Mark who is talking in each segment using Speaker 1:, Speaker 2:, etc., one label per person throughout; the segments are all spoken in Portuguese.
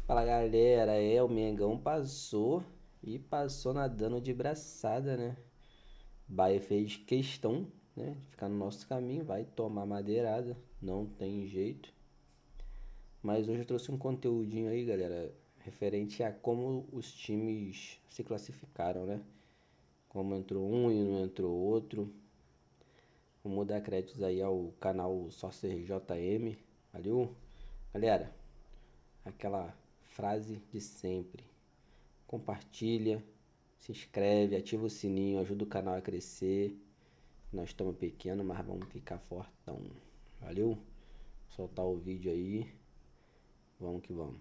Speaker 1: Fala galera, o Mengão passou e passou nadando de braçada, né? Bahia fez questão, né, de ficar no nosso caminho, vai tomar madeirada, não tem jeito. Mas hoje eu trouxe um conteúdinho aí, galera, referente a como os times se classificaram, né? Como entrou um e não entrou outro. Vamos dar créditos aí ao canal Sócer JM, valeu? Galera, aquela frase de sempre. Compartilha, se inscreve, ativa o sininho, ajuda o canal a crescer. Nós estamos pequenos, mas vamos ficar fortão. Valeu? Soltar o vídeo aí. Vamos que vamos.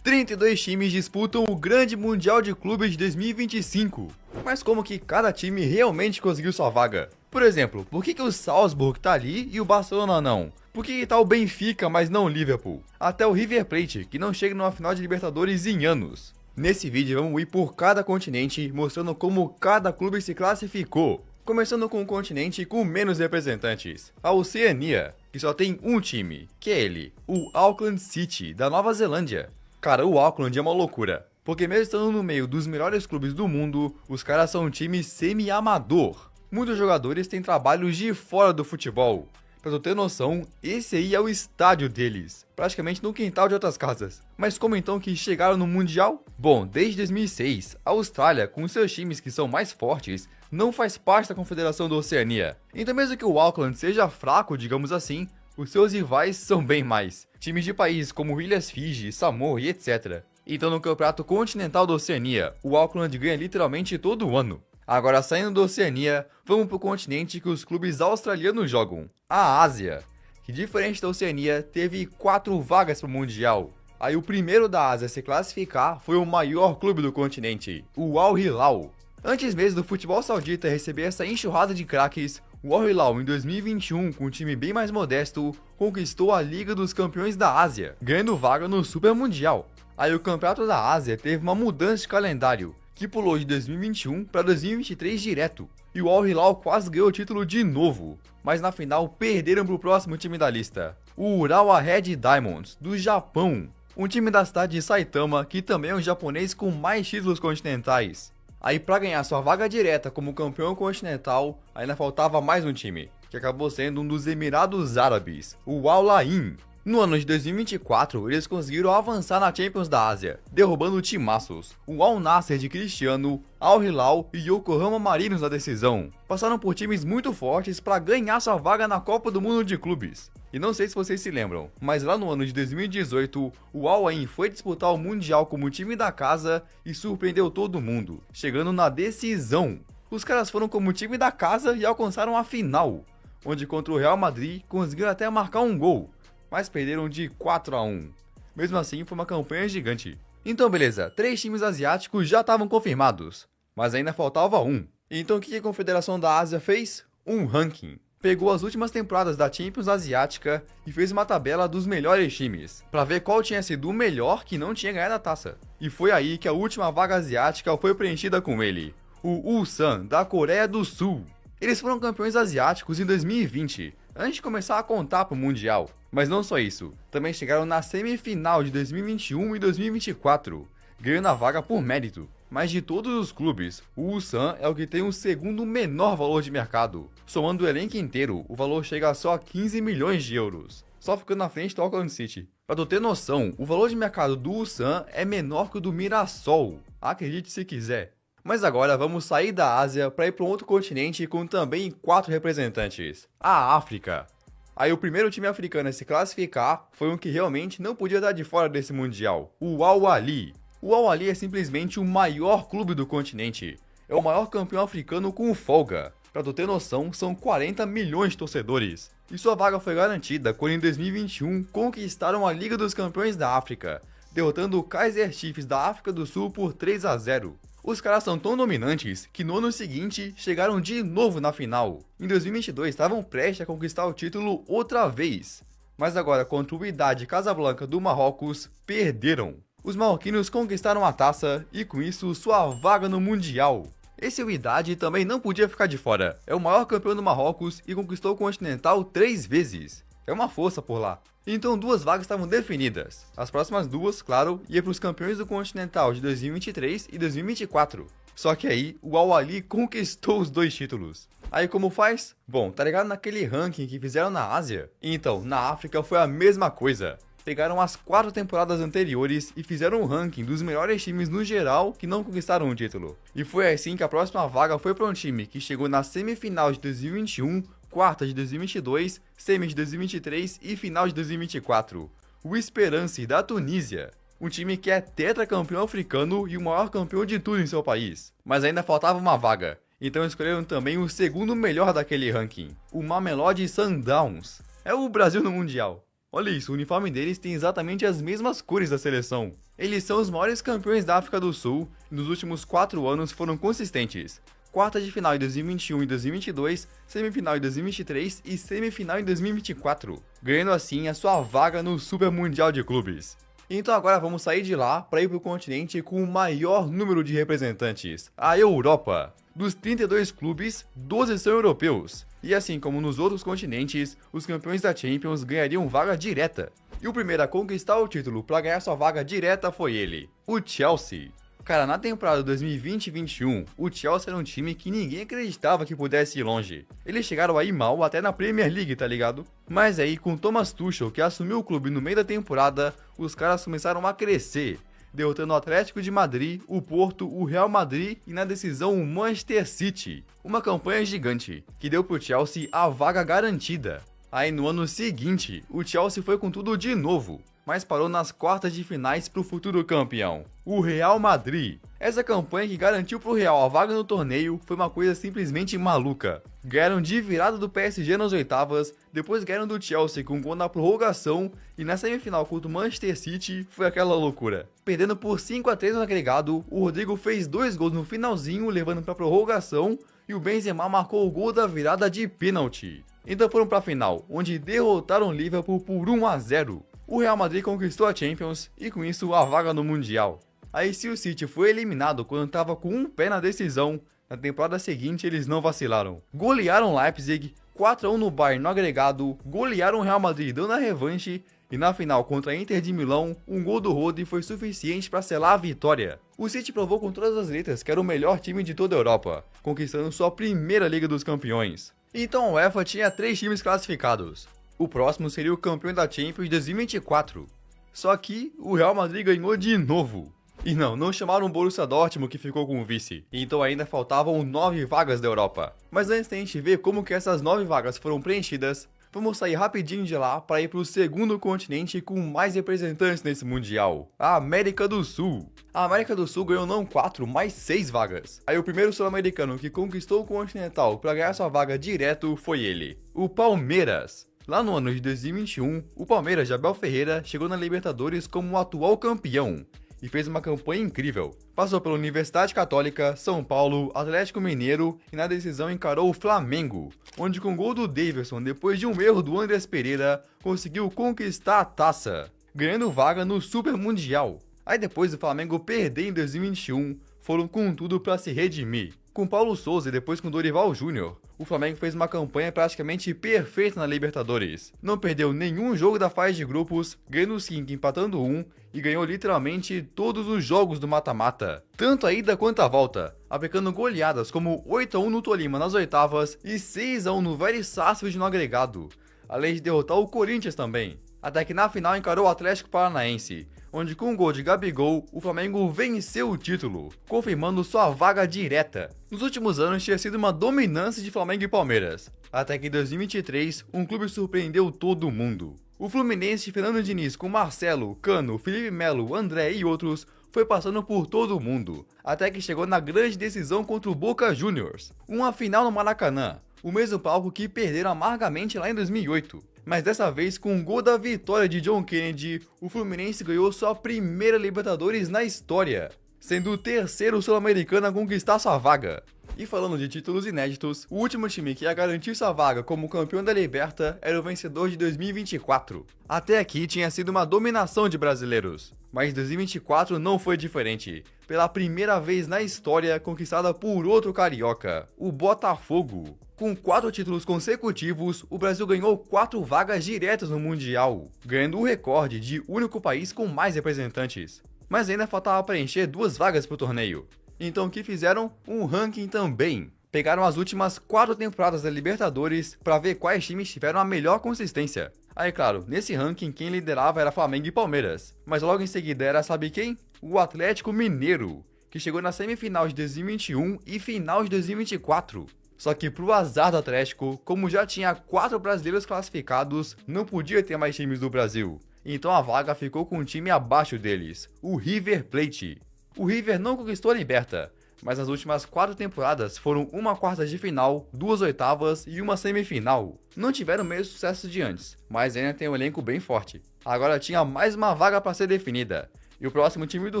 Speaker 2: 32 times disputam o Grande Mundial de Clubes de 2025. Mas como que cada time realmente conseguiu sua vaga? Por exemplo, por que o Salzburg tá ali e o Barcelona não? Por que tá o Benfica, mas não o Liverpool? Até o River Plate, que não chega numa final de Libertadores em anos. Nesse vídeo vamos ir por cada continente, mostrando como cada clube se classificou. Começando com o continente com menos representantes, a Oceania, que só tem um time, que é ele, o Auckland City, da Nova Zelândia. Cara, o Auckland é uma loucura, porque mesmo estando no meio dos melhores clubes do mundo, os caras são um time semi-amador. Muitos jogadores têm trabalhos de fora do futebol. Pra tu ter noção, esse aí é o estádio deles, praticamente no quintal de outras casas. Mas como então que chegaram no Mundial? Bom, desde 2006, a Austrália, com seus times que são mais fortes, não faz parte da Confederação da Oceania. Então mesmo que o Auckland seja fraco, digamos assim, os seus rivais são bem mais. Times de países como Ilhas Fiji, Samoa e etc. Então no Campeonato Continental da Oceania, o Auckland ganha literalmente todo ano. Agora saindo da Oceania, vamos pro continente que os clubes australianos jogam, a Ásia, que diferente da Oceania, teve 4 vagas para o Mundial. Aí o primeiro da Ásia a se classificar foi o maior clube do continente, o Al Hilal. Antes mesmo do futebol saudita receber essa enxurrada de craques, o Al Hilal em 2021, com um time bem mais modesto, conquistou a Liga dos Campeões da Ásia, ganhando vaga no Super Mundial. Aí o Campeonato da Ásia teve uma mudança de calendário, que pulou de 2021 para 2023 direto, e o Al Hilal quase ganhou o título de novo, mas na final perderam para o próximo time da lista, o Urawa Red Diamonds, do Japão, um time da cidade de Saitama que também é um japonês com mais títulos continentais. Aí para ganhar sua vaga direta como campeão continental, ainda faltava mais um time, que acabou sendo um dos Emirados Árabes, o Al Ain. No ano de 2024, eles conseguiram avançar na Champions da Ásia, derrubando timaços, o Al Nassr de Cristiano, Al Hilal e Yokohama Marinos na decisão. Passaram por times muito fortes para ganhar sua vaga na Copa do Mundo de Clubes. E não sei se vocês se lembram, mas lá no ano de 2018, o Al Ain foi disputar o Mundial como time da casa e surpreendeu todo mundo, chegando na decisão. Os caras foram como time da casa e alcançaram a final, onde contra o Real Madrid conseguiram até marcar um gol, mas perderam de 4-1. Mesmo assim, foi uma campanha gigante. Então beleza, 3 times asiáticos já estavam confirmados, mas ainda faltava um. Então o que a Confederação da Ásia fez? Um ranking. Pegou as últimas temporadas da Champions Asiática e fez uma tabela dos melhores times, para ver qual tinha sido o melhor que não tinha ganhado a taça. E foi aí que a última vaga asiática foi preenchida com ele, o Ulsan, da Coreia do Sul. Eles foram campeões asiáticos em 2020, antes de começar a contar para o Mundial. Mas não só isso, também chegaram na semifinal de 2021 e 2024, ganhando a vaga por mérito. Mas de todos os clubes, o Ulsan é o que tem o segundo menor valor de mercado. Somando o elenco inteiro, o valor chega a só 15 milhões de euros, só ficando na frente do Auckland City. Para tu ter noção, o valor de mercado do Ulsan é menor que o do Mirassol, acredite se quiser. Mas agora vamos sair da Ásia para ir para um outro continente com também 4 representantes, a África. Aí o primeiro time africano a se classificar foi um que realmente não podia dar de fora desse mundial, o Al Ahly. O Al Ahly é simplesmente o maior clube do continente, é o maior campeão africano com folga. Pra tu ter noção, são 40 milhões de torcedores. E sua vaga foi garantida quando em 2021 conquistaram a Liga dos Campeões da África, derrotando o Kaizer Chiefs da África do Sul por 3-0. Os caras são tão dominantes que no ano seguinte chegaram de novo na final. Em 2022 estavam prestes a conquistar o título outra vez, mas agora contra o Wydad Casablanca do Marrocos, perderam. Os marroquinos conquistaram a taça e com isso sua vaga no Mundial. Esse Wydad também não podia ficar de fora, é o maior campeão do Marrocos e conquistou o Continental 3 vezes. É uma força por lá. Então 2 vagas estavam definidas. As próximas 2, claro, ia para os campeões do Continental de 2023 e 2024. Só que aí, o Al-Ahly conquistou os 2 títulos. Aí como faz? Bom, tá ligado naquele ranking que fizeram na Ásia? Então, na África foi a mesma coisa. Pegaram as 4 temporadas anteriores e fizeram um ranking dos melhores times no geral que não conquistaram o título. E foi assim que a próxima vaga foi para um time que chegou na semifinal de 2021, quarta de 2022, semi de 2023 e final de 2024. O Esperance da Tunísia. Um time que é tetracampeão africano e o maior campeão de tudo em seu país. Mas ainda faltava uma vaga. Então escolheram também o segundo melhor daquele ranking, o Mamelodi Sundowns. É o Brasil no Mundial. Olha isso, o uniforme deles tem exatamente as mesmas cores da seleção. Eles são os maiores campeões da África do Sul e nos últimos 4 anos foram consistentes. Quarta de final em 2021 e 2022, semifinal em 2023 e semifinal em 2024, ganhando assim a sua vaga no Super Mundial de Clubes. Então agora vamos sair de lá para ir para o continente com o maior número de representantes, a Europa. Dos 32 clubes, 12 são europeus. E assim como nos outros continentes, os campeões da Champions ganhariam vaga direta. E o primeiro a conquistar o título para ganhar sua vaga direta foi ele, o Chelsea. Cara, na temporada 2020-21, o Chelsea era um time que ninguém acreditava que pudesse ir longe. Eles chegaram a ir mal até na Premier League, tá ligado? Mas aí, com Thomas Tuchel, que assumiu o clube no meio da temporada, os caras começaram a crescer, derrotando o Atlético de Madrid, o Porto, o Real Madrid e na decisão o Manchester City. Uma campanha gigante, que deu pro Chelsea a vaga garantida. Aí no ano seguinte, o Chelsea foi com tudo de novo, mas parou nas quartas de finais pro futuro campeão, o Real Madrid. Essa campanha que garantiu pro Real a vaga no torneio foi uma coisa simplesmente maluca. Ganharam de virada do PSG nas oitavas, depois ganharam do Chelsea com um gol na prorrogação e na semifinal contra o Manchester City foi aquela loucura. Perdendo por 5-3 no agregado, o Rodrigo fez 2 gols no finalzinho, levando pra prorrogação, e o Benzema marcou o gol da virada de pênalti. Então foram pra final, onde derrotaram o Liverpool por 1-0. O Real Madrid conquistou a Champions e com isso a vaga no Mundial. Aí se o City foi eliminado quando estava com um pé na decisão, na temporada seguinte eles não vacilaram. Golearam Leipzig, 4-1 no Bayern no agregado, golearam o Real Madrid dando a revanche e na final contra a Inter de Milão, um gol do Rodri foi suficiente para selar a vitória. O City provou com todas as letras que era o melhor time de toda a Europa, conquistando sua primeira Liga dos Campeões. Então a UEFA tinha 3 times classificados. O próximo seria o campeão da Champions 2024. Só que o Real Madrid ganhou de novo. E não chamaram o Borussia Dortmund que ficou com o vice. Então ainda faltavam 9 vagas da Europa. Mas antes da gente ver como que essas 9 vagas foram preenchidas, vamos sair rapidinho de lá para ir para o segundo continente com mais representantes nesse Mundial, a América do Sul. A América do Sul ganhou não 4, mas 6 vagas. Aí o primeiro sul-americano que conquistou o Continental para ganhar sua vaga direto foi ele, o Palmeiras. Lá no ano de 2021, o Palmeiras de Abel Ferreira chegou na Libertadores como o atual campeão e fez uma campanha incrível. Passou pela Universidade Católica, São Paulo, Atlético Mineiro e na decisão encarou o Flamengo, onde com o gol do Daverson depois de um erro do Andrés Pereira, conseguiu conquistar a taça, ganhando vaga no Super Mundial. Aí depois do Flamengo perder em 2021, foram com tudo para se redimir. Com Paulo Souza e depois com Dorival Júnior, o Flamengo fez uma campanha praticamente perfeita na Libertadores. Não perdeu nenhum jogo da fase de grupos, ganhando 5, empatando 1 e ganhou literalmente todos os jogos do mata-mata, tanto a ida quanto a volta, aplicando goleadas como 8-1 no Tolima nas oitavas e 6-1 no Vélez Sarsfield no agregado, além de derrotar o Corinthians também, até que na final encarou o Atlético Paranaense, onde com o gol de Gabigol, o Flamengo venceu o título, confirmando sua vaga direta. Nos últimos anos tinha sido uma dominância de Flamengo e Palmeiras, até que em 2023 um clube surpreendeu todo mundo. O Fluminense de Fernando Diniz com Marcelo, Cano, Felipe Melo, André e outros foi passando por todo mundo, até que chegou na grande decisão contra o Boca Juniors, uma final no Maracanã, o mesmo palco que perderam amargamente lá em 2008. Mas dessa vez, com o gol da vitória de John Kennedy, o Fluminense ganhou sua primeira Libertadores na história, sendo o terceiro sul-americano a conquistar sua vaga. E falando de títulos inéditos, o último time que ia garantir sua vaga como campeão da Liberta era o vencedor de 2024. Até aqui tinha sido uma dominação de brasileiros, mas 2024 não foi diferente. Pela primeira vez na história conquistada por outro carioca, o Botafogo. Com 4 títulos consecutivos, o Brasil ganhou 4 vagas diretas no Mundial, ganhando o recorde de único país com mais representantes. Mas ainda faltava preencher 2 vagas para o torneio. Então o que fizeram? Um ranking também. Pegaram as últimas 4 temporadas da Libertadores para ver quais times tiveram a melhor consistência. Aí claro, nesse ranking quem liderava era Flamengo e Palmeiras, mas logo em seguida era sabe quem? O Atlético Mineiro, que chegou na semifinal de 2021 e final de 2024. Só que pro azar do Atlético, como já tinha 4 brasileiros classificados, não podia ter mais times do Brasil. Então a vaga ficou com um time abaixo deles, o River Plate. O River não conquistou a Liberta, mas nas últimas 4 temporadas foram uma quarta de final, 2 oitavas e uma semifinal. Não tiveram o mesmo sucesso de antes, mas ainda tem um elenco bem forte. Agora tinha mais uma vaga para ser definida. E o próximo time do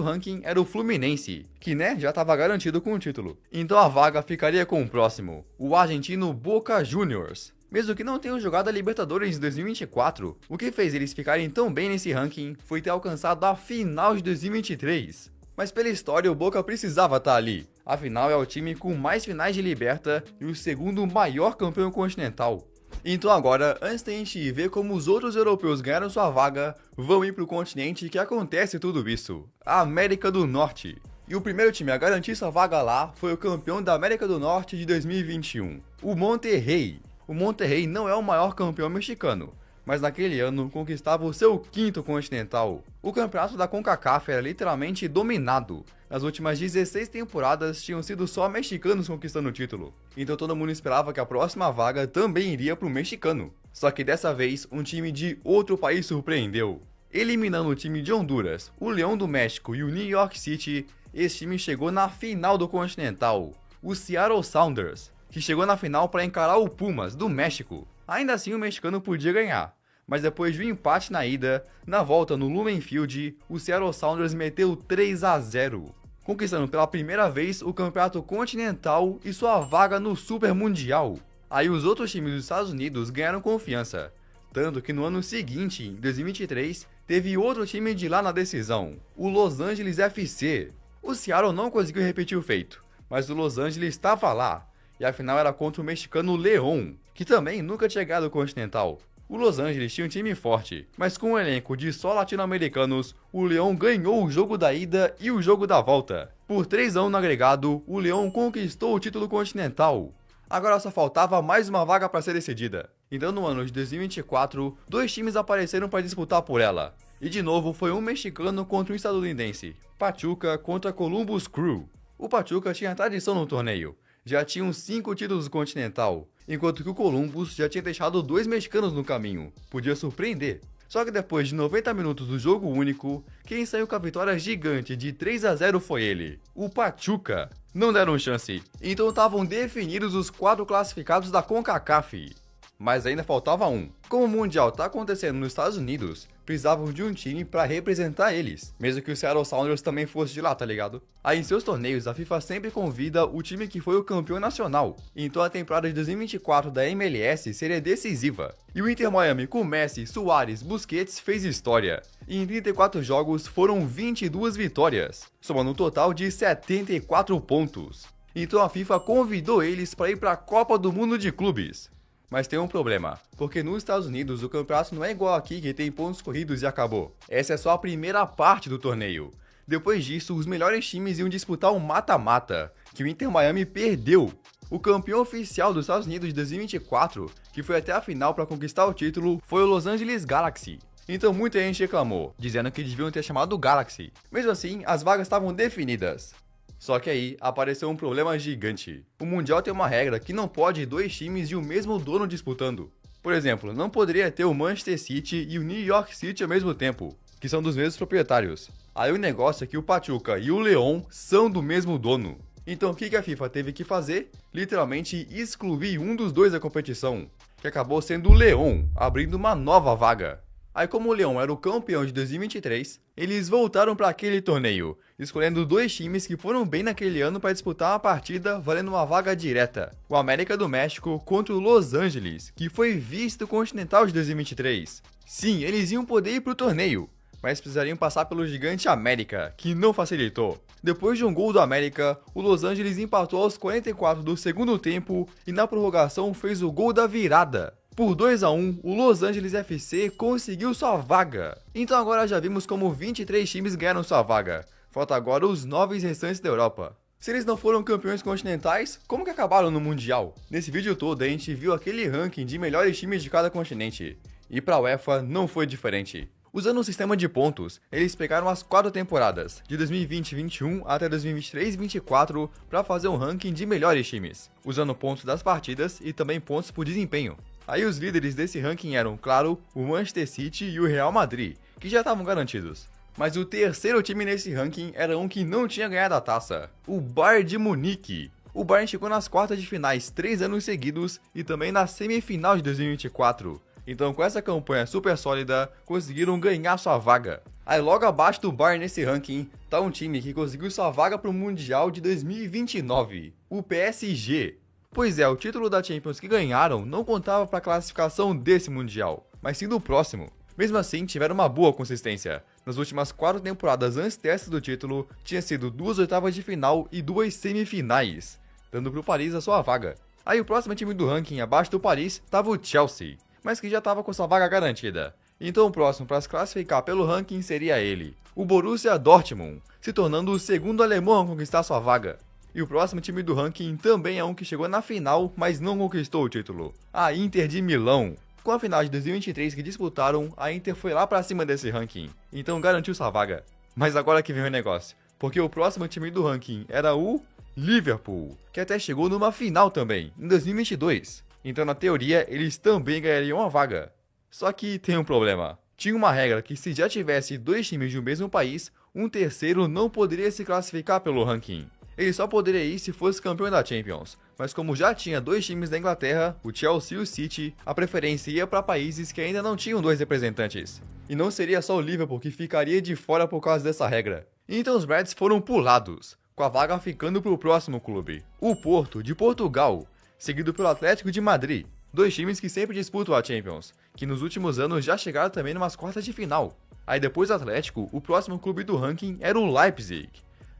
Speaker 2: ranking era o Fluminense, que já estava garantido com o título. Então a vaga ficaria com o próximo, o argentino Boca Juniors. Mesmo que não tenham jogado a Libertadores em 2024, o que fez eles ficarem tão bem nesse ranking foi ter alcançado a final de 2023. Mas pela história o Boca precisava estar ali, afinal é o time com mais finais de Liberta e o segundo maior campeão continental. Então agora, antes da gente ver como os outros europeus ganharam sua vaga, vamos ir para o continente que acontece tudo isso, a América do Norte. E o primeiro time a garantir sua vaga lá foi o campeão da América do Norte de 2021, o Monterrey. O Monterrey não é o maior campeão mexicano, mas naquele ano conquistava o seu 5º continental. O campeonato da CONCACAF era literalmente dominado. Nas últimas 16 temporadas tinham sido só mexicanos conquistando o título. Então todo mundo esperava que a próxima vaga também iria para o mexicano. Só que dessa vez um time de outro país surpreendeu. Eliminando o time de Honduras, o Leão do México e o New York City, esse time chegou na final do continental, o Seattle Sounders, que chegou na final para encarar o Pumas do México. Ainda assim o mexicano podia ganhar, mas depois de um empate na ida, na volta no Lumen Field, o Seattle Sounders meteu 3-0, conquistando pela primeira vez o campeonato continental e sua vaga no Super Mundial. Aí os outros times dos Estados Unidos ganharam confiança, tanto que no ano seguinte, em 2023, teve outro time de lá na decisão, o Los Angeles FC. O Seattle não conseguiu repetir o feito, mas o Los Angeles estava lá, e a final era contra o mexicano León, que também nunca tinha ganhado o Continental. O Los Angeles tinha um time forte, mas com um elenco de só latino-americanos, o León ganhou o jogo da ida e o jogo da volta. Por 3-1 no agregado, o León conquistou o título continental. Agora só faltava mais uma vaga para ser decidida. Então no ano de 2024, 2 times apareceram para disputar por ela. E de novo foi um mexicano contra um estadunidense, Pachuca contra Columbus Crew. O Pachuca tinha tradição no torneio, já tinham 5 títulos do Continental, enquanto que o Columbus já tinha deixado 2 mexicanos no caminho, podia surpreender. Só que depois de 90 minutos do jogo único, quem saiu com a vitória gigante de 3-0 foi ele, o Pachuca. Não deram chance, então estavam definidos os 4 classificados da CONCACAF. Mas ainda faltava um. Como o Mundial está acontecendo nos Estados Unidos, precisavam de um time para representar eles, mesmo que o Seattle Sounders também fosse de lá, tá ligado? Aí em seus torneios, a FIFA sempre convida o time que foi o campeão nacional, então a temporada de 2024 da MLS seria decisiva. E o Inter Miami com Messi, Suárez, Busquets fez história. E em 34 jogos foram 22 vitórias, somando um total de 74 pontos. Então a FIFA convidou eles para ir para a Copa do Mundo de Clubes. Mas tem um problema, porque nos Estados Unidos o campeonato não é igual aqui que tem pontos corridos e acabou. Essa é só a primeira parte do torneio. Depois disso, os melhores times iam disputar um mata-mata, que o Inter Miami perdeu. O campeão oficial dos Estados Unidos de 2024, que foi até a final para conquistar o título, foi o Los Angeles Galaxy. Então muita gente reclamou, dizendo que deviam ter chamado Galaxy. Mesmo assim, as vagas estavam definidas. Só que aí apareceu um problema gigante. O Mundial tem uma regra que não pode 2 times de um mesmo dono disputando. Por exemplo, não poderia ter o Manchester City e o New York City ao mesmo tempo, que são dos mesmos proprietários. Aí o negócio é que o Pachuca e o León são do mesmo dono. Então o que a FIFA teve que fazer? Literalmente excluir um dos 2 da competição, que acabou sendo o León, abrindo uma nova vaga. Aí como o Leão era o campeão de 2023, eles voltaram para aquele torneio, escolhendo 2 times que foram bem naquele ano para disputar uma partida valendo uma vaga direta. O América do México contra o Los Angeles, que foi visto continental de 2023. Sim, eles iam poder ir pro torneio, mas precisariam passar pelo gigante América, que não facilitou. Depois de um gol do América, o Los Angeles empatou aos 44 do segundo tempo e na prorrogação fez o gol da virada. Por 2-1, o Los Angeles FC conseguiu sua vaga. Então agora já vimos como 23 times ganharam sua vaga. Falta agora os 9 restantes da Europa. Se eles não foram campeões continentais, como que acabaram no Mundial? Nesse vídeo todo a gente viu aquele ranking de melhores times de cada continente. E para a UEFA não foi diferente. Usando um sistema de pontos, eles pegaram as 4 temporadas, de 2020-21 até 2023-24, para fazer um ranking de melhores times, usando pontos das partidas e também pontos por desempenho. Aí os líderes desse ranking eram, claro, o Manchester City e o Real Madrid, que já estavam garantidos. Mas o terceiro time nesse ranking era um que não tinha ganhado a taça, o Bayern de Munique. O Bayern chegou nas quartas de finais 3 anos seguidos e também na semifinal de 2024. Então com essa campanha super sólida, conseguiram ganhar sua vaga. Aí logo abaixo do Bayern nesse ranking, tá um time que conseguiu sua vaga para o Mundial de 2029, o PSG. Pois é, o título da Champions que ganharam não contava para a classificação desse Mundial, mas sim do próximo. Mesmo assim, tiveram uma boa consistência. Nas últimas 4 temporadas antes dessa do título, tinha sido 2 oitavas de final e 2 semifinais, dando pro Paris a sua vaga. Aí o próximo time do ranking abaixo do Paris estava o Chelsea, mas que já estava com sua vaga garantida. Então o próximo para se classificar pelo ranking seria ele, o Borussia Dortmund, se tornando o segundo alemão a conquistar sua vaga. E o próximo time do ranking também é um que chegou na final, mas não conquistou o título, a Inter de Milão. Com a final de 2023 que disputaram, a Inter foi lá pra cima desse ranking, então garantiu sua vaga. Mas agora que vem o negócio, porque o próximo time do ranking era o Liverpool, que até chegou numa final também, em 2022. Então na teoria eles também ganhariam a vaga. Só que tem um problema. Tinha uma regra que se já tivesse 2 times de um mesmo país, um terceiro não poderia se classificar pelo ranking. Ele só poderia ir se fosse campeão da Champions, mas como já tinha 2 times da Inglaterra, o Chelsea e o City, a preferência ia para países que ainda não tinham 2 representantes. E não seria só o Liverpool que ficaria de fora por causa dessa regra. Então os Reds foram pulados, com a vaga ficando para o próximo clube, o Porto, de Portugal, seguido pelo Atlético de Madrid, 2 times que sempre disputam a Champions, que nos últimos anos já chegaram também numas quartas de final. Aí depois do Atlético, o próximo clube do ranking era o Leipzig.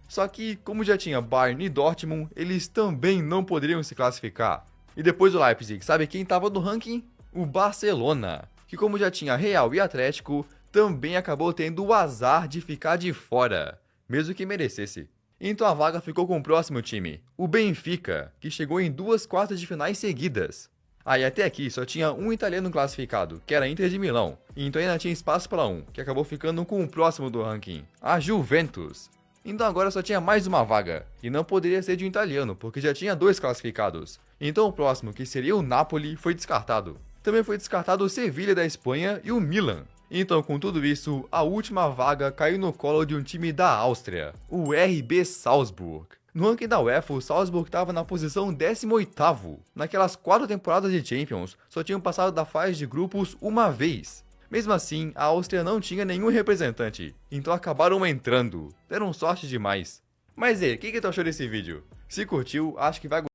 Speaker 2: Só que, como já tinha Bayern e Dortmund, eles também não poderiam se classificar. E depois do Leipzig, sabe quem estava no ranking? O Barcelona, que como já tinha Real e Atlético, também acabou tendo o azar de ficar de fora, mesmo que merecesse. Então a vaga ficou com o próximo time, o Benfica, que chegou em 2 quartas de finais seguidas. Aí até aqui só tinha um italiano classificado, que era a Inter de Milão, e então ainda tinha espaço para um, que acabou ficando com o próximo do ranking, a Juventus. Então agora só tinha mais uma vaga, e não poderia ser de um italiano, porque já tinha 2 classificados. Então o próximo, que seria o Napoli, foi descartado. Também foi descartado o Sevilha da Espanha e o Milan. Então com tudo isso, a última vaga caiu no colo de um time da Áustria, o RB Salzburg. No ranking da UEFA, o Salzburg estava na posição 18º. Naquelas 4 temporadas de Champions, só tinham passado da fase de grupos uma vez. Mesmo assim, a Áustria não tinha nenhum representante, então acabaram entrando. Deram sorte demais. Mas e aí, o que tu achou desse vídeo? Se curtiu, acho que vai gostar.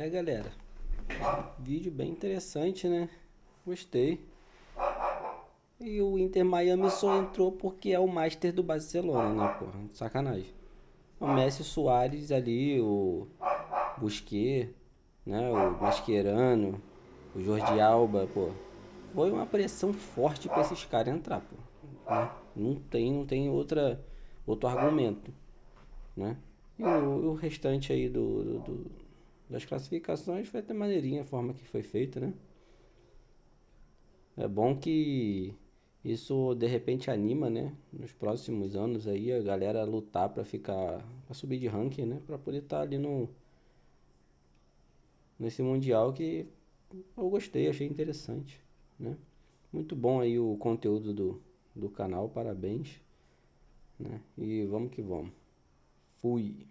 Speaker 1: Galera, vídeo bem interessante, né? Gostei. E o Inter Miami só entrou porque é o Master do Barcelona, né, porra? Sacanagem. O Messi, o Suárez ali, o Busquets, né, o Mascherano, o Jordi Alba, pô. Foi uma pressão forte pra esses caras entrar, pô. Né? Não tem outro argumento, né? E o restante aí das classificações foi até maneirinha a forma que foi feita, né? É bom que isso de repente anima, né? Nos próximos anos aí a galera lutar pra subir de ranking, né? Pra poder estar ali nesse mundial que eu gostei, achei interessante, né? Muito bom aí o conteúdo do canal, parabéns, né? E vamos que vamos. Fui.